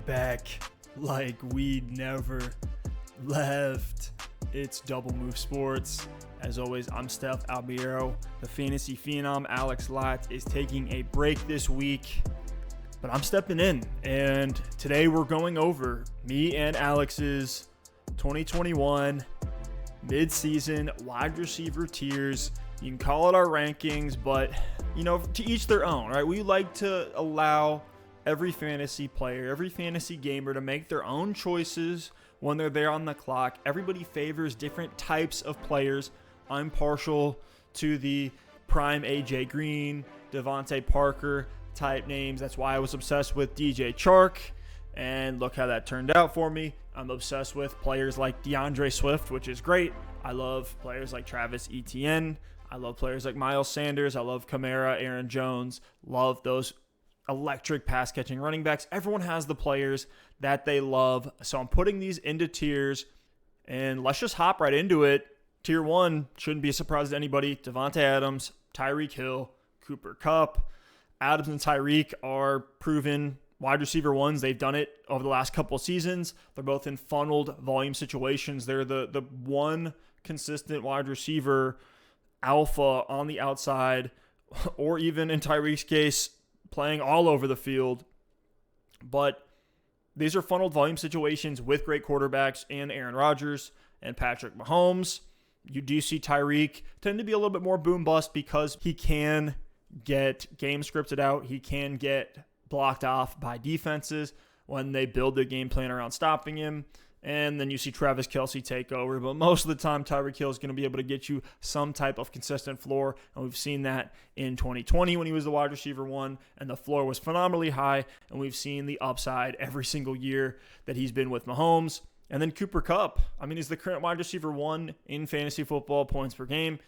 back like we never left. It's Double Move Sports. As always, I'm Stef Albiero. The fantasy phenom Alex Lott is taking a break this week, but I'm stepping in. And today we're going over me and Alex's 2021 mid-season wide receiver tiers. You can call it our rankings, but to each their own, right? We like to allow every fantasy player, every fantasy gamer to make their own choices when they're there on the clock. Everybody favors different types of players. I'm partial to the prime AJ Green, Devontae Parker type names. That's why I was obsessed with DJ Chark, and look how that turned out for me. I'm obsessed with players like DeAndre Swift, which is great. I love players like Travis Etienne. I love players like Miles Sanders. I love Kamara, Aaron Jones. Love those electric pass-catching running backs. Everyone has the players that they love. So I'm putting these into tiers, and let's just hop right into it. Tier 1 shouldn't be a surprise to anybody. Davante Adams, Tyreek Hill, Cooper Kupp. Adams and Tyreek are proven wide receiver ones. They've done it over the last couple of seasons. They're both in funneled volume situations. They're the one consistent wide receiver alpha on the outside, or even in Tyreek's case, playing all over the field. But these are funneled volume situations with great quarterbacks in Aaron Rodgers and Patrick Mahomes. You do see Tyreek tend to be a little bit more boom bust because he can get game scripted out. He can get blocked off by defenses when they build their game plan around stopping him. And then you see Travis Kelce take over. But most of the time, Tyreek Hill is going to be able to get you some type of consistent floor. And we've seen that in 2020 when he was the wide receiver one, and the floor was phenomenally high. And we've seen the upside every single year that he's been with Mahomes. And then Cooper Kupp. He's the current wide receiver one in fantasy football points per game.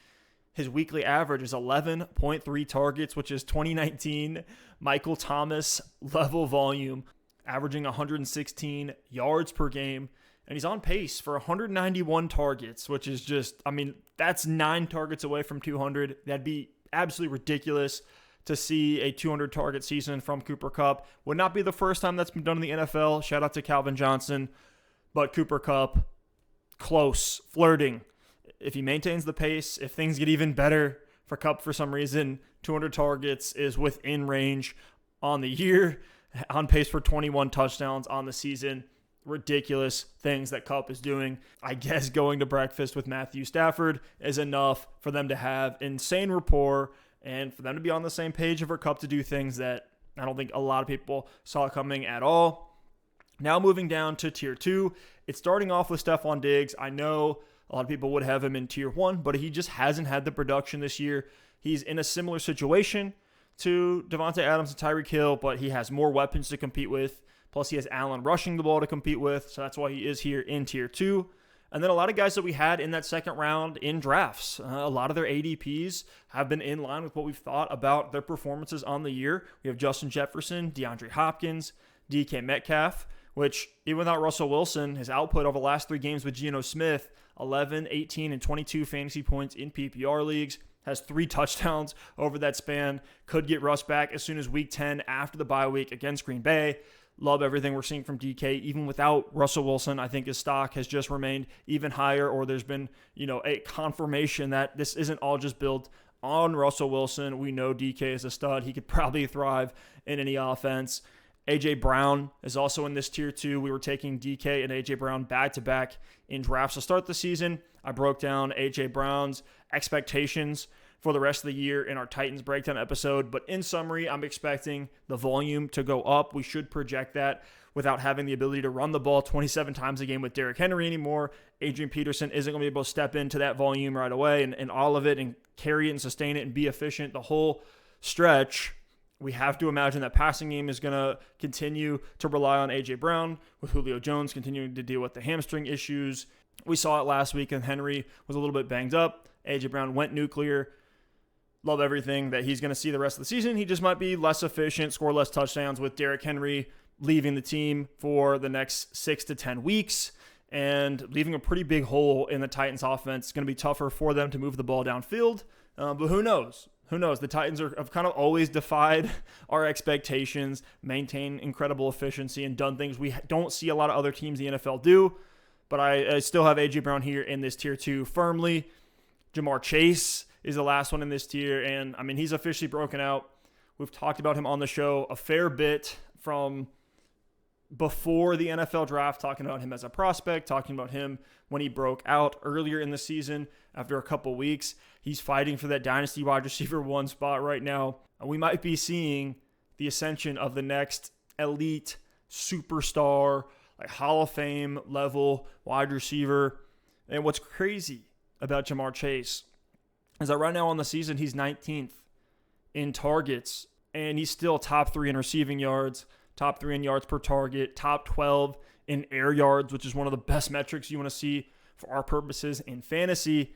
His weekly average is 11.3 targets, which is 2019 Michael Thomas level volume, averaging 116 yards per game. And he's on pace for 191 targets, which is just, that's 9 targets away from 200. That'd be absolutely ridiculous to see a 200 target season from Cooper Kupp. Would not be the first time that's been done in the NFL. Shout out to Calvin Johnson. But Cooper Kupp, close, flirting. If he maintains the pace, if things get even better for Kupp for some reason, 200 targets is within range on the year. On pace for 21 touchdowns on the season. Ridiculous things that Kupp is doing. I guess going to breakfast with Matthew Stafford is enough for them to have insane rapport and for them to be on the same page and for Kupp to do things that I don't think a lot of people saw coming at all. Now moving down to tier 2, it's starting off with Stephon Diggs. I know a lot of people would have him in tier 1, but he just hasn't had the production this year. He's in a similar situation to Davante Adams and Tyreek Hill, but he has more weapons to compete with. Plus, he has Allen rushing the ball to compete with, so that's why he is here in Tier 2. And then a lot of guys that we had in that second round in drafts, a lot of their ADPs have been in line with what we've thought about their performances on the year. We have Justin Jefferson, DeAndre Hopkins, DK Metcalf, which even without Russell Wilson, his output over the last 3 games with Geno Smith, 11, 18, and 22 fantasy points in PPR leagues, has 3 touchdowns over that span, could get Russ back as soon as week 10 after the bye week against Green Bay. Love everything we're seeing from DK. Even without Russell Wilson, I think his stock has just remained even higher, or there's been, a confirmation that this isn't all just built on Russell Wilson. We know DK is a stud. He could probably thrive in any offense. A.J. Brown is also in this tier 2. We were taking DK and A.J. Brown back-to-back in drafts to start the season. I broke down A.J. Brown's expectations for the rest of the year in our Titans breakdown episode. But in summary, I'm expecting the volume to go up. We should project that without having the ability to run the ball 27 times a game with Derrick Henry anymore. Adrian Peterson isn't going to be able to step into that volume right away and all of it and carry it and sustain it and be efficient the whole stretch. We have to imagine that passing game is going to continue to rely on A.J. Brown, with Julio Jones continuing to deal with the hamstring issues. We saw it last week, and Henry was a little bit banged up. A.J. Brown went nuclear. Love everything that he's going to see the rest of the season. He just might be less efficient, score less touchdowns with Derrick Henry leaving the team for the next 6 to 10 weeks and leaving a pretty big hole in the Titans offense. It's going to be tougher for them to move the ball downfield, but who knows? who knows? The Titans have kind of always defied our expectations, maintained incredible efficiency, and done things we don't see a lot of other teams in the NFL do. But I still have A.J. Brown here in this tier 2 firmly. Jamar Chase is the last one in this tier, and I mean, he's officially broken out. We've talked about him on the show a fair bit from before the NFL draft, talking about him as a prospect, talking about him when he broke out earlier in the season after a couple weeks. He's fighting for that dynasty wide receiver 1 spot right now. And we might be seeing the ascension of the next elite superstar, like Hall of Fame level wide receiver. And what's crazy about Jamar Chase is that right now on the season, he's 19th in targets, and he's still top 3 in receiving yards, top 3 in yards per target, top 12 in air yards, which is one of the best metrics you want to see for our purposes in fantasy.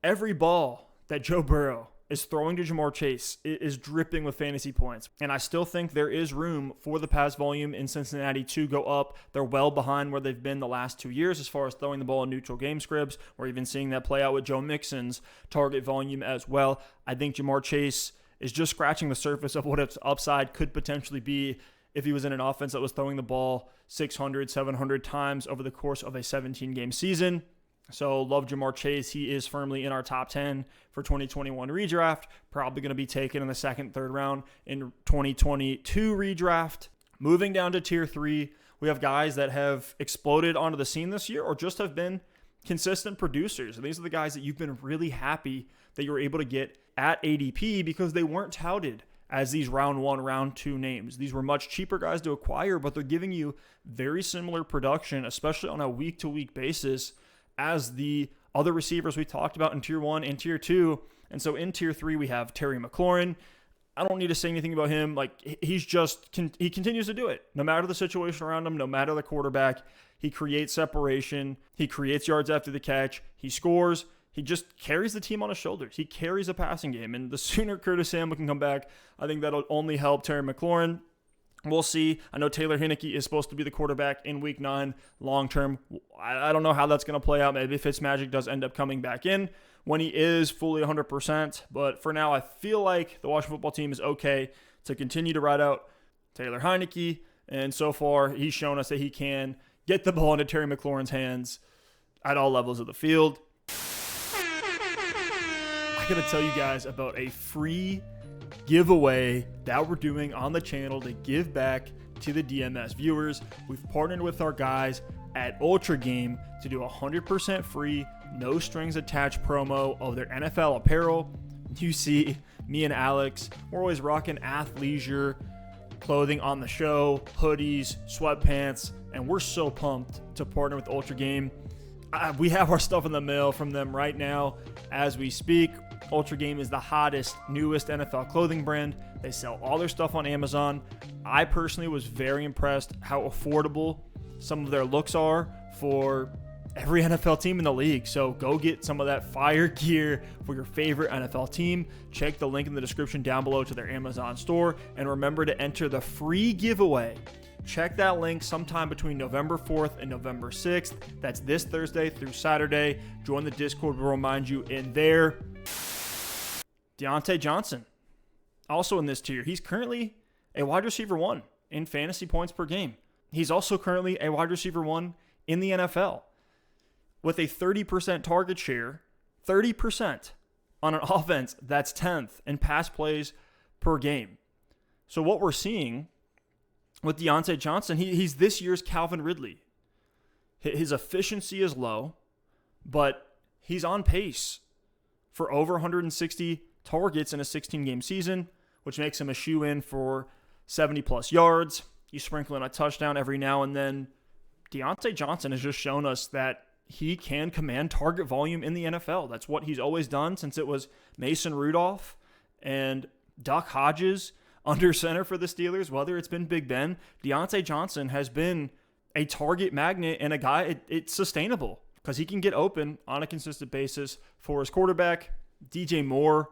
Every ball that Joe Burrow is throwing to Jamar Chase is dripping with fantasy points. And I still think there is room for the pass volume in Cincinnati to go up. They're well behind where they've been the last 2 years as far as throwing the ball in neutral game scripts. We're even seeing that play out with Joe Mixon's target volume as well. I think Jamar Chase is just scratching the surface of what its upside could potentially be if he was in an offense that was throwing the ball 600, 700 times over the course of a 17-game season. So love Jamar Chase. He is firmly in our top 10 for 2021 redraft. Probably going to be taken in the second, third round in 2022 redraft. Moving down to tier 3, we have guys that have exploded onto the scene this year or just have been consistent producers. And these are the guys that you've been really happy that you were able to get at ADP because they weren't touted as these round 1, round 2 names. These were much cheaper guys to acquire, but they're giving you very similar production, especially on a week-to-week basis, as the other receivers we talked about in tier 1 and tier 2. And so in tier 3, we have Terry McLaurin. I don't need to say anything about him. Like, he continues to do it. No matter the situation around him, no matter the quarterback, he creates separation. He creates yards after the catch. He scores. He just carries the team on his shoulders. He carries a passing game. And the sooner Curtis Samuel can come back, I think that'll only help Terry McLaurin. We'll see. I know Taylor Heinicke is supposed to be the quarterback in week 9 long term. I don't know how that's going to play out. Maybe Fitzmagic does end up coming back in when he is fully 100%. But for now, I feel like the Washington football team is okay to continue to ride out Taylor Heinicke. And so far, he's shown us that he can get the ball into Terry McLaurin's hands at all levels of the field. I got to tell you guys about a free giveaway that we're doing on the channel to give back to the DMS viewers. We've partnered with our guys at UltraGame to do 100% free, no strings attached promo of their NFL apparel. You see me and Alex, we're always rocking athleisure clothing on the show, hoodies, sweatpants, and we're so pumped to partner with UltraGame. We have our stuff in the mail from them right now as we speak. UltraGame is the hottest, newest NFL clothing brand. They sell all their stuff on Amazon. I personally was very impressed how affordable some of their looks are for every NFL team in the league. So go get some of that fire gear for your favorite NFL team. Check the link in the description down below to their Amazon store. And remember to enter the free giveaway. Check that link sometime between November 4th and November 6th. That's this Thursday through Saturday. Join the Discord. We'll remind you in there. Deontay Johnson, also in this tier. He's currently a wide receiver 1 in fantasy points per game. He's also currently a wide receiver 1 in the NFL with a 30% target share, 30% on an offense that's 10th in pass plays per game. So what we're seeing with Deontay Johnson, he's this year's Calvin Ridley. His efficiency is low, but he's on pace for over 160 targets in a 16-game season, which makes him a shoe-in for 70-plus yards. You sprinkle in a touchdown every now and then. Deontay Johnson has just shown us that he can command target volume in the NFL. That's what he's always done since it was Mason Rudolph and Duck Hodges under center for the Steelers, whether it's been Big Ben. Deontay Johnson has been a target magnet and a guy, it's sustainable because he can get open on a consistent basis for his quarterback. DJ Moore,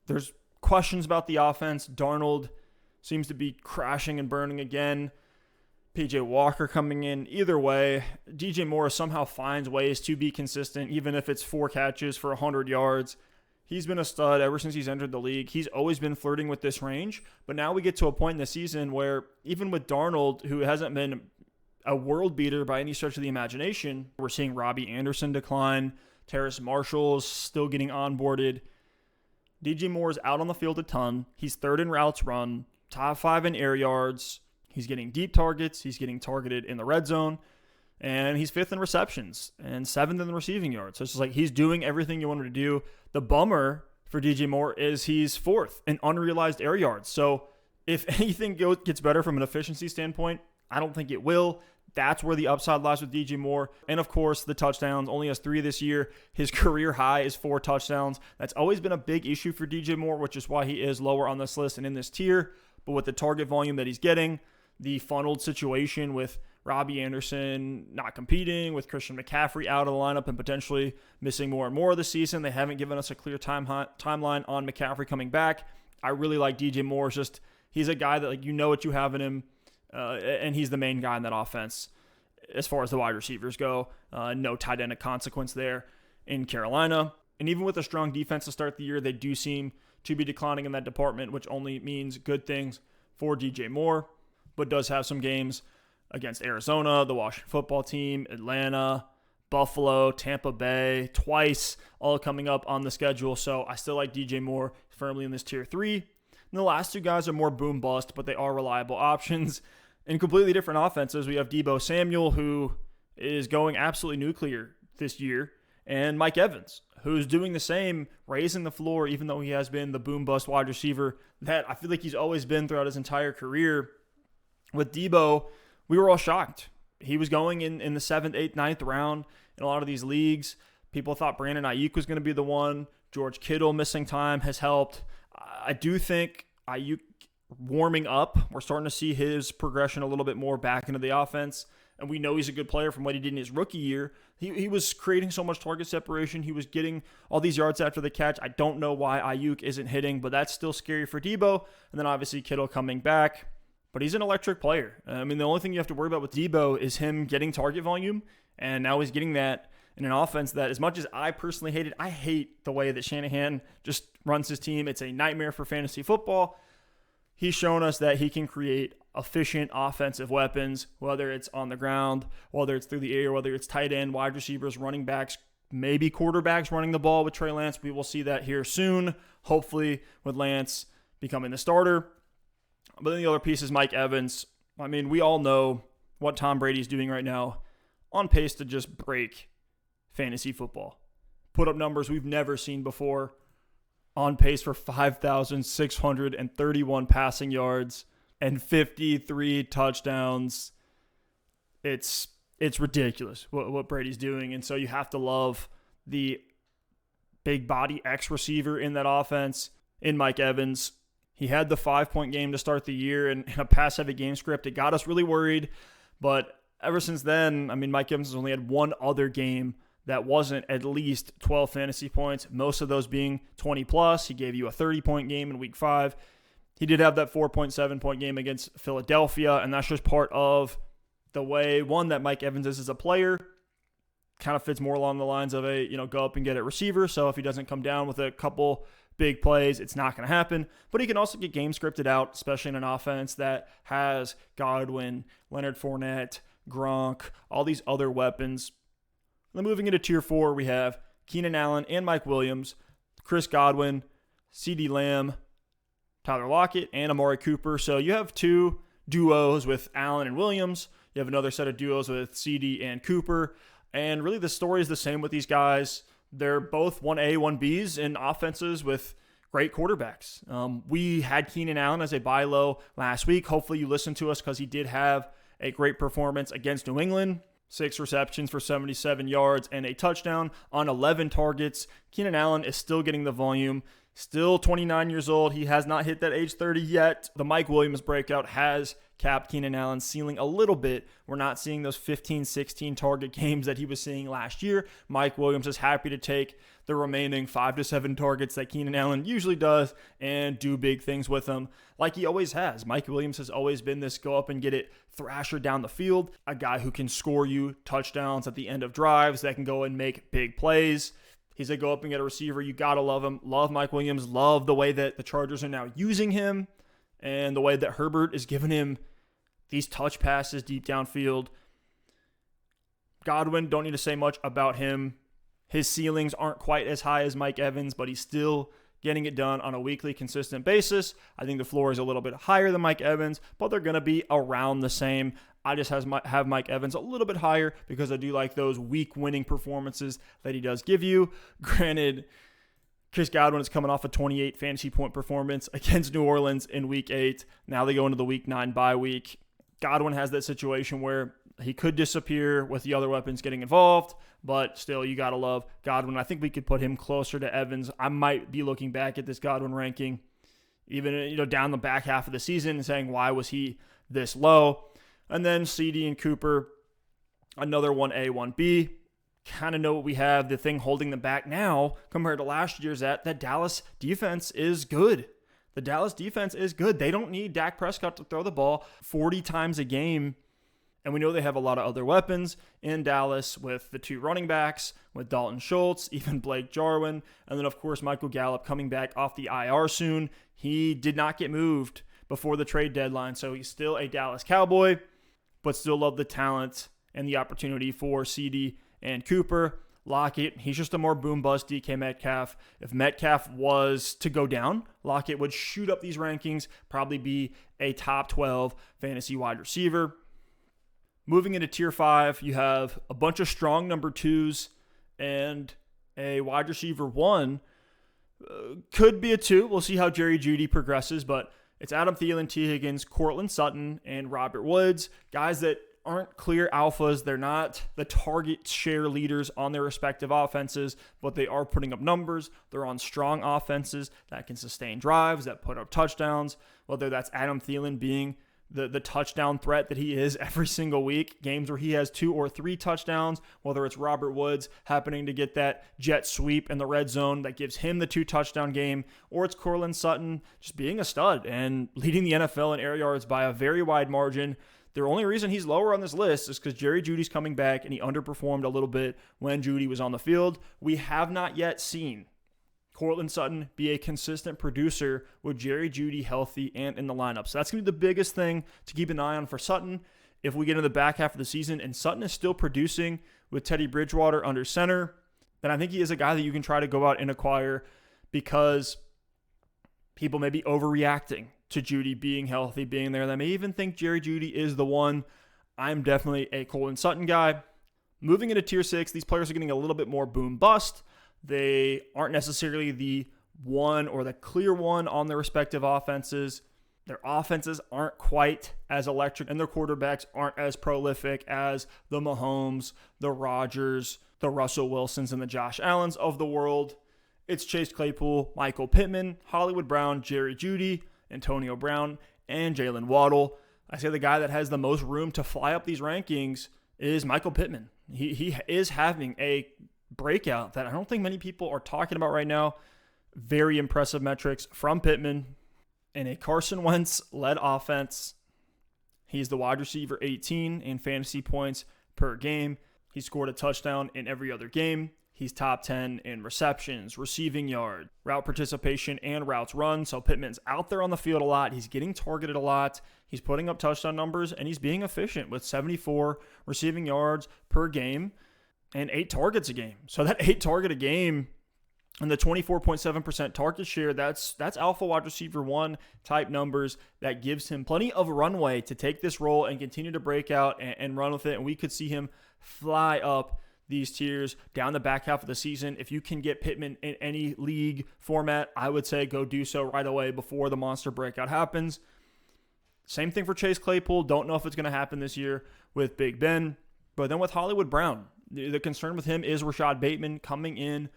there's questions about the offense. Darnold seems to be crashing and burning again. PJ Walker coming in. Either way, DJ Moore somehow finds ways to be consistent, even if it's 4 catches for 100 yards. He's been a stud ever since he's entered the league. He's always been flirting with this range, but now we get to a point in the season where even with Darnold, who hasn't been a world beater by any stretch of the imagination, we're seeing Robbie Anderson decline. Terrace Marshall's still getting onboarded. DJ Moore's out on the field a ton. He's third in routes run, top 5 in air yards. He's getting deep targets. He's getting targeted in the red zone. And he's 5th in receptions and 7th in the receiving yards. So it's just like he's doing everything you want him to do. The bummer for DJ Moore is he's 4th in unrealized air yards. So if anything gets better from an efficiency standpoint, I don't think it will. That's where the upside lies with DJ Moore. And of course, the touchdowns. Only has 3 this year. His career high is 4 touchdowns. That's always been a big issue for DJ Moore, which is why he is lower on this list and in this tier. But with the target volume that he's getting, the funneled situation with Robbie Anderson not competing, with Christian McCaffrey out of the lineup and potentially missing more and more of the season, they haven't given us a clear timeline on McCaffrey coming back. I really like DJ Moore. He's a guy that you know what you have in him. And he's the main guy in that offense as far as the wide receivers go. No tight end of consequence there in Carolina. And even with a strong defense to start the year, they do seem to be declining in that department, which only means good things for DJ Moore, but does have some games against Arizona, the Washington football team, Atlanta, Buffalo, Tampa Bay, twice, all coming up on the schedule. So I still like DJ Moore firmly in this tier 3. And the last 2 guys are more boom bust, but they are reliable options. In completely different offenses, we have Deebo Samuel, who is going absolutely nuclear this year, and Mike Evans, who's doing the same, raising the floor, even though he has been the boom bust wide receiver that I feel like he's always been throughout his entire career. With Deebo, we were all shocked. He was going in the 7th, 8th, 9th round in a lot of these leagues. People thought Brandon Ayuk was going to be the one. George Kittle missing time has helped. I do think Ayuk warming up, we're starting to see his progression a little bit more back into the offense. And we know he's a good player from what he did in his rookie year. He was creating so much target separation. He was getting all these yards after the catch. I don't know why Ayuk isn't hitting, but that's still scary for Deebo. And then obviously Kittle coming back. But he's an electric player. I mean, the only thing you have to worry about with Deebo is him getting target volume. And now he's getting that in an offense that, as much as I personally hate it, I hate the way that Shanahan just runs his team. It's a nightmare for fantasy football. He's shown us that he can create efficient offensive weapons, whether it's on the ground, whether it's through the air, whether it's tight end, wide receivers, running backs, maybe quarterbacks running the ball with Trey Lance. We will see that here soon, hopefully with Lance becoming the starter. But then the other piece is Mike Evans. I mean, we all know what Tom Brady's doing right now, on pace to just break fantasy football. Put up numbers we've never seen before, on pace for 5,631 passing yards and 53 touchdowns. It's ridiculous what Brady's doing. And so you have to love the big body X receiver in that offense in Mike Evans. He had the 5-point game to start the year and in a pass-heavy game script. It got us really worried. But ever since then, I mean, Mike Evans has only had one other game that wasn't at least 12 fantasy points, most of those being 20+. He gave you a 30-point game in week 5. He did have that 4.7-point game against Philadelphia, and that's just part of the way, one, that Mike Evans is as a player. Kind of fits more along the lines of a, go up and get it receiver. So if he doesn't come down with a couple big plays, it's not going to happen. But he can also get game scripted out, especially in an offense that has Godwin, Leonard Fournette, Gronk, all these other weapons. Then moving into tier 4, we have Keenan Allen and Mike Williams, Chris Godwin, CeeDee Lamb, Tyler Lockett, and Amari Cooper. So you have 2 duos with Allen and Williams. You have another set of duos with CeeDee and Cooper. And really the story is the same with these guys. They're both 1A, 1Bs in offenses with great quarterbacks. We had Keenan Allen as a buy low last week. Hopefully you listened to us because he did have a great performance against New England. 6 receptions for 77 yards and a touchdown on 11 targets. Keenan Allen is still getting the volume. Still 29 years old. He has not hit that age 30 yet. The Mike Williams breakout has capped Keenan Allen's ceiling a little bit. We're not seeing those 15, 16 target games that he was seeing last year. Mike Williams is happy to take the remaining 5 to 7 targets that Keenan Allen usually does and do big things with them like he always has. Mike Williams has always been this go up and get it thrasher down the field, a guy who can score you touchdowns at the end of drives that can go and make big plays. He's going to go up and get a receiver. You got to love him. Love Mike Williams. Love the way that the Chargers are now using him and the way that Herbert is giving him these touch passes deep downfield. Godwin, don't need to say much about him. His ceilings aren't quite as high as Mike Evans, but he's still getting it done on a weekly, consistent basis. I think the floor is a little bit higher than Mike Evans, but they're going to be around the same. I just have Mike Evans a little bit higher because I do like those week winning performances that he does give you. Granted, Chris Godwin is coming off a 28 fantasy point performance against New Orleans in week 8. Now they go into the week 9 bye week. Godwin has that situation where he could disappear with the other weapons getting involved, but still, you got to love Godwin. I think we could put him closer to Evans. I might be looking back at this Godwin ranking, even down the back half of the season and saying, why was he this low? And then CD and Cooper, another 1A, 1B. Kind of know what we have. The thing holding them back now compared to last year's that Dallas defense is good. The Dallas defense is good. They don't need Dak Prescott to throw the ball 40 times a game. And we know they have a lot of other weapons in Dallas with the 2 running backs, with Dalton Schultz, even Blake Jarwin, and then, of course, Michael Gallup coming back off the IR soon. He did not get moved before the trade deadline, so he's still a Dallas Cowboy, but still love the talent and the opportunity for CD and Cooper. Lockett, he's just a more boom-bust DK Metcalf. If Metcalf was to go down, Lockett would shoot up these rankings, probably be a top 12 fantasy wide receiver. Moving into tier 5, you have a bunch of strong number 2s and a wide receiver 1. Could be a 2. We'll see how Jerry Jeudy progresses, but it's Adam Thielen, T. Higgins, Cortland Sutton, and Robert Woods. Guys that aren't clear alphas. They're not the target share leaders on their respective offenses, but they are putting up numbers. They're on strong offenses that can sustain drives, that put up touchdowns, whether that's Adam Thielen being the touchdown threat that he is every single week, games where he has 2 or 3 touchdowns, whether it's Robert Woods happening to get that jet sweep in the red zone that gives him the 2 touchdown game, or it's Cortland Sutton just being a stud and leading the NFL in air yards by a very wide margin. The only reason he's lower on this list is because Jerry Jeudy's coming back and he underperformed a little bit when Jeudy was on the field. We have not yet seen Cortland Sutton be a consistent producer with Jerry Jeudy healthy and in the lineup. So that's going to be the biggest thing to keep an eye on for Sutton. If we get into the back half of the season and Sutton is still producing with Teddy Bridgewater under center, then I think he is a guy that you can try to go out and acquire because people may be overreacting to Jeudy being healthy, being there. They may even think Jerry Jeudy is the one. I'm definitely a Cortland Sutton guy. Moving into tier 6, these players are getting a little bit more boom bust. They aren't necessarily the one or the clear one on their respective offenses. Their offenses aren't quite as electric, and their quarterbacks aren't as prolific as the Mahomes, the Rodgers, the Russell Wilsons, and the Josh Allens of the world. It's Chase Claypool, Michael Pittman, Hollywood Brown, Jerry Jeudy, Antonio Brown, and Jalen Waddle. I say the guy that has the most room to fly up these rankings is Michael Pittman. He is having a breakout that I don't think many people are talking about right now. Very impressive metrics from Pittman in a Carson Wentz-led offense. He's the wide receiver 18 in fantasy points per game. He scored a touchdown in every other game. He's top 10 in receptions, receiving yard, route participation, and routes run. So Pittman's out there on the field a lot. He's getting targeted a lot. He's putting up touchdown numbers, and he's being efficient with 74 receiving yards per game and 8 targets a game. So that 8 target a game and the 24.7% target share, that's alpha wide receiver 1 type numbers that gives him plenty of runway to take this role and continue to break out and run with it. And we could see him fly up these tiers down the back half of the season. If you can get Pittman in any league format, I would say go do so right away before the monster breakout happens. Same thing for Chase Claypool. Don't know if it's going to happen this year with Big Ben. But then with Hollywood Brown, the concern with him is Rashad Bateman coming in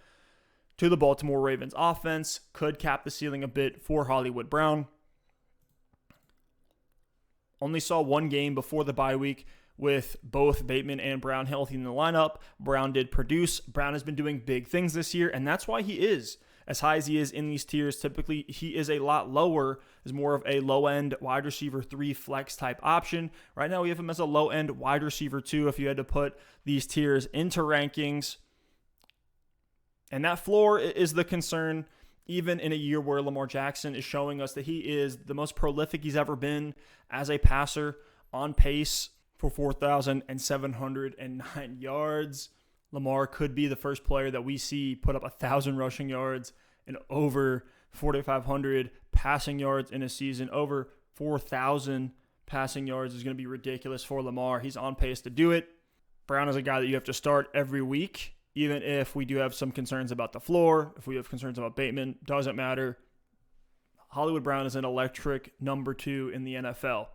to the Baltimore Ravens offense. Could cap the ceiling a bit for Hollywood Brown. Only saw 1 game before the bye week with both Bateman and Brown healthy in the lineup. Brown did produce. Brown has been doing big things this year, and that's why he is as high as he is in these tiers. Typically, he is a lot lower, is more of a low-end wide receiver 3 flex type option. Right now, we have him as a low-end wide receiver 2 if you had to put these tiers into rankings. And that floor is the concern, even in a year where Lamar Jackson is showing us that he is the most prolific he's ever been as a passer, on pace for 4,709 yards. Lamar could be the first player that we see put up 1,000 rushing yards and over 4,500 passing yards in a season. Over 4,000 passing yards is going to be ridiculous for Lamar. He's on pace to do it. Brown is a guy that you have to start every week, even if we do have some concerns about the floor. If we have concerns about Bateman, doesn't matter. Hollywood Brown is an electric number 2 in the NFL.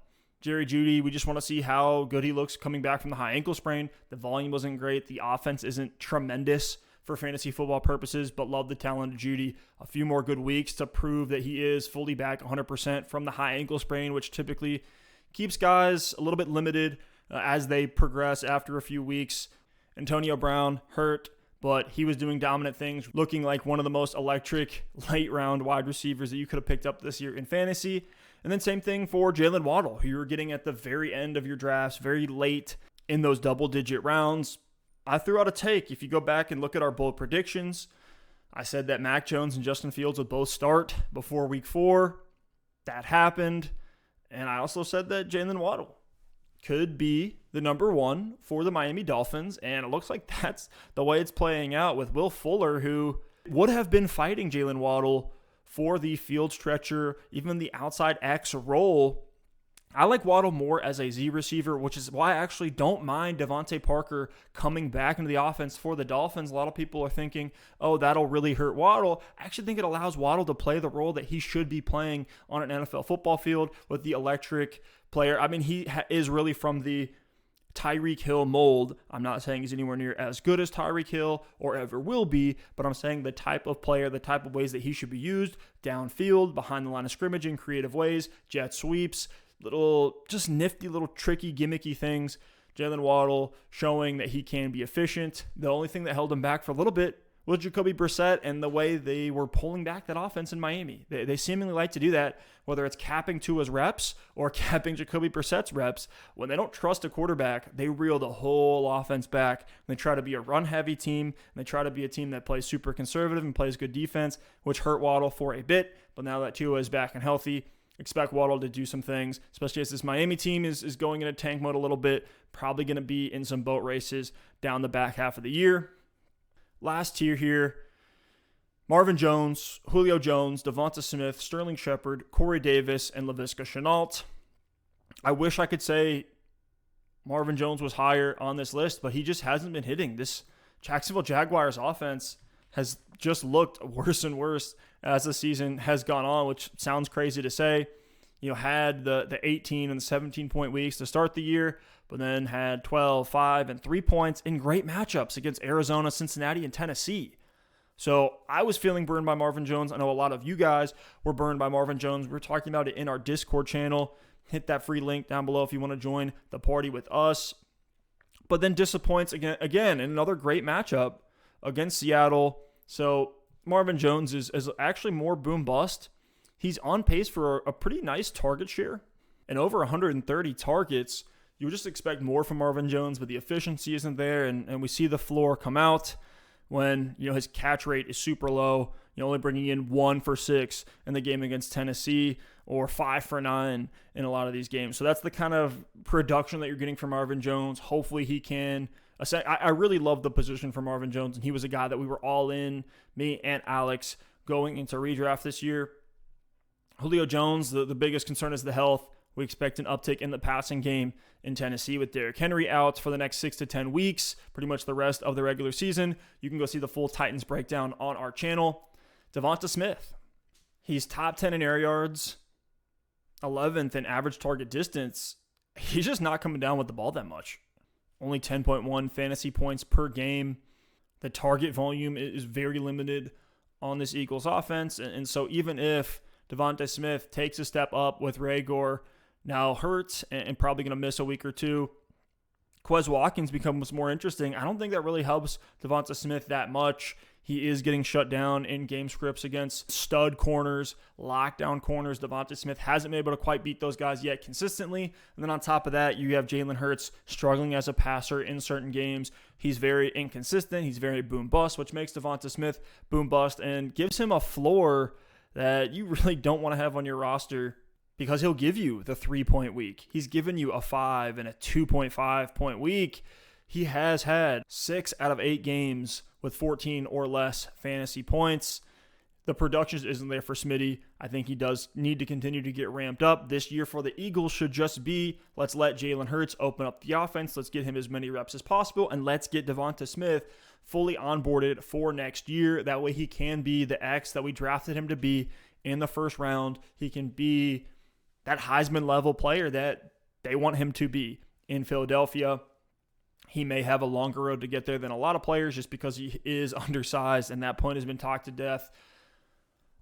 Jerry Jeudy, we just want to see how good he looks coming back from the high ankle sprain. The volume wasn't great. The offense isn't tremendous for fantasy football purposes, but love the talent of Jeudy. A few more good weeks to prove that he is fully back 100% from the high ankle sprain, which typically keeps guys a little bit limited as they progress after a few weeks. Antonio Brown hurt, but he was doing dominant things, looking like one of the most electric late-round wide receivers that you could have picked up this year in fantasy. And then same thing for Jalen Waddle, who you were getting at the very end of your drafts, very late in those double-digit rounds. I threw out a take. If you go back and look at our bold predictions, I said that Mac Jones and Justin Fields would both start before week 4. That happened. And I also said that Jalen Waddle could be the number 1 for the Miami Dolphins. And it looks like that's the way it's playing out with Will Fuller, who would have been fighting Jalen Waddle for the field stretcher, even the outside X role. I like Waddle more as a Z receiver, which is why I actually don't mind Devontae Parker coming back into the offense for the Dolphins. A lot of people are thinking, oh, that'll really hurt Waddle. I actually think it allows Waddle to play the role that he should be playing on an NFL football field with the electric player. I mean, he is really from the Tyreek Hill mold. I'm not saying he's anywhere near as good as Tyreek Hill or ever will be, but I'm saying the type of player, the type of ways that he should be used downfield, behind the line of scrimmage in creative ways, jet sweeps, little just nifty little tricky gimmicky things. Jalen Waddle showing that he can be efficient. The only thing that held him back for a little bit was Jacoby Brissett and the way they were pulling back that offense in Miami. They seemingly like to do that, whether it's capping Tua's reps or capping Jacoby Brissett's reps. When they don't trust a quarterback, they reel the whole offense back. And they try to be a run-heavy team, and they try to be a team that plays super conservative and plays good defense, which hurt Waddle for a bit. But now that Tua is back and healthy, expect Waddle to do some things, especially as this Miami team is going into tank mode a little bit, probably going to be in some boat races down the back half of the year. Last tier here, Marvin Jones, Julio Jones, Devonta Smith, Sterling Shepard, Corey Davis, and Laviska Shenault. I wish I could say Marvin Jones was higher on this list, but he just hasn't been hitting. This Jacksonville Jaguars offense has just looked worse and worse as the season has gone on, which sounds crazy to say. You know, had the 18 and the 17-point weeks to start the year, but then had 12, 5, and 3 points in great matchups against Arizona, Cincinnati, and Tennessee. So I was feeling burned by Marvin Jones. I know a lot of you guys were burned by Marvin Jones. We're talking about it in our Discord channel. Hit that free link down below if you want to join the party with us. But then disappoints again in another great matchup against Seattle. So Marvin Jones is actually more boom bust. He's on pace for a pretty nice target share and over 130 targets. You would just expect more from Marvin Jones, but the efficiency isn't there, and we see the floor come out when, you know, his catch rate is super low. You're only bringing in 1 for 6 in the game against Tennessee or 5 for 9 in a lot of these games. So that's the kind of production that you're getting from Marvin Jones. Hopefully he can. I really love the position for Marvin Jones, and he was a guy that we were all in, me and Alex, going into redraft this year. Julio Jones, the biggest concern is the health. We expect an uptick in the passing game in Tennessee with Derrick Henry out for the next 6 to 10 weeks, pretty much the rest of the regular season. You can go see the full Titans breakdown on our channel. Devonta Smith, he's top 10 in air yards, 11th in average target distance. He's just not coming down with the ball that much. Only 10.1 fantasy points per game. The target volume is very limited on this Eagles offense. And so even if Devonta Smith takes a step up with Rager now hurt and probably going to miss a week or two, Quez Watkins becomes more interesting. I don't think that really helps Devonta Smith that much. He is getting shut down in game scripts against stud corners, lockdown corners. Devonta Smith hasn't been able to quite beat those guys yet consistently. And then on top of that, you have Jalen Hurts struggling as a passer in certain games. He's very inconsistent. He's very boom-bust, which makes Devonta Smith boom-bust and gives him a floor that you really don't want to have on your roster, because he'll give you the 3-point week. He's given you a 5 and a 2.5-point week. He has had 6 out of 8 games with 14 or less fantasy points. The production isn't there for Smitty. I think he does need to continue to get ramped up. This year for the Eagles should just be, let's let Jalen Hurts open up the offense. Let's get him as many reps as possible, and let's get Devonta Smith fully onboarded for next year. That way he can be the X that we drafted him to be in the first round. He can be that Heisman level player that they want him to be in Philadelphia. He may have a longer road to get there than a lot of players just because he is undersized, and that point has been talked to death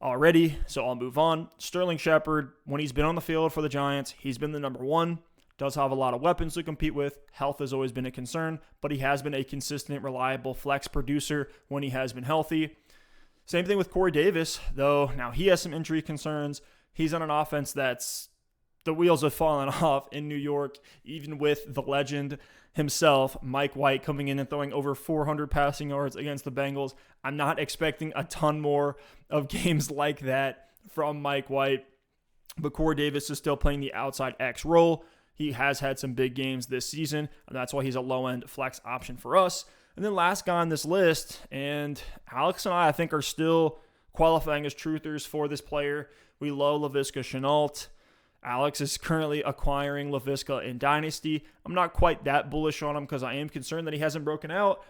already, so I'll move on. Sterling Shepard, when he's been on the field for the Giants, he's been the number one. Does have a lot of weapons to compete with. Health has always been a concern, but he has been a consistent, reliable flex producer when he has been healthy. Same thing with Corey Davis, though now he has some injury concerns. He's on an offense that's the wheels have fallen off in New York, even with the legend himself, Mike White, coming in and throwing over 400 passing yards against the Bengals. I'm not expecting a ton more of games like that from Mike White, but Corey Davis is still playing the outside X role. He has had some big games this season, and that's why he's a low-end flex option for us. And then last guy on this list, and Alex and I think, are still qualifying as truthers for this player. We love Laviska Shenault. Alex is currently acquiring Laviska in Dynasty. I'm not quite that bullish on him because I am concerned that he hasn't broken out.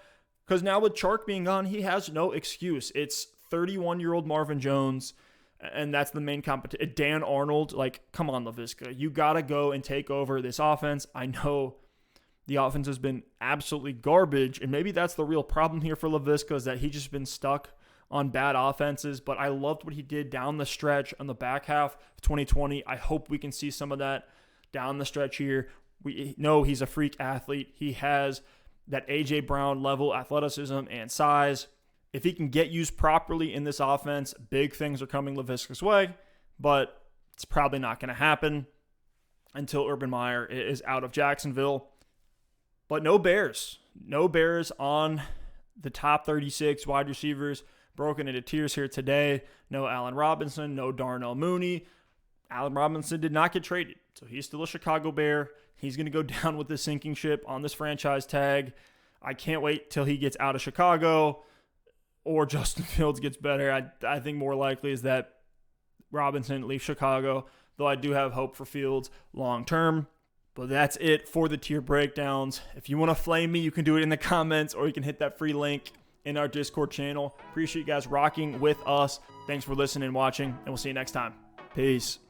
Because now with Chark being gone, he has no excuse. It's 31-year-old Marvin Jones, and that's the main competition. Dan Arnold, like, come on, Laviska. You got to go and take over this offense. I know the offense has been absolutely garbage, and maybe that's the real problem here for Laviska, is that he's just been stuck on bad offenses, but I loved what he did down the stretch on the back half of 2020. I hope we can see some of that down the stretch here. We know he's a freak athlete. He has that A.J. Brown level athleticism and size. If he can get used properly in this offense, big things are coming Laviska's way, but it's probably not going to happen until Urban Meyer is out of Jacksonville. But no Bears. No Bears on the top 36 wide receivers, broken into tiers here today. No Allen Robinson, no Darnell Mooney. Allen Robinson did not get traded, so he's still a Chicago Bear. He's going to go down with the sinking ship on this franchise tag. I can't wait till he gets out of Chicago or Justin Fields gets better. I think more likely is that Robinson leaves Chicago, though I do have hope for Fields long term. But that's it for the tier breakdowns. If you want to flame me, you can do it in the comments, or you can hit that free link in our Discord channel. Appreciate you guys rocking with us. Thanks for listening and watching, and we'll see you next time. Peace.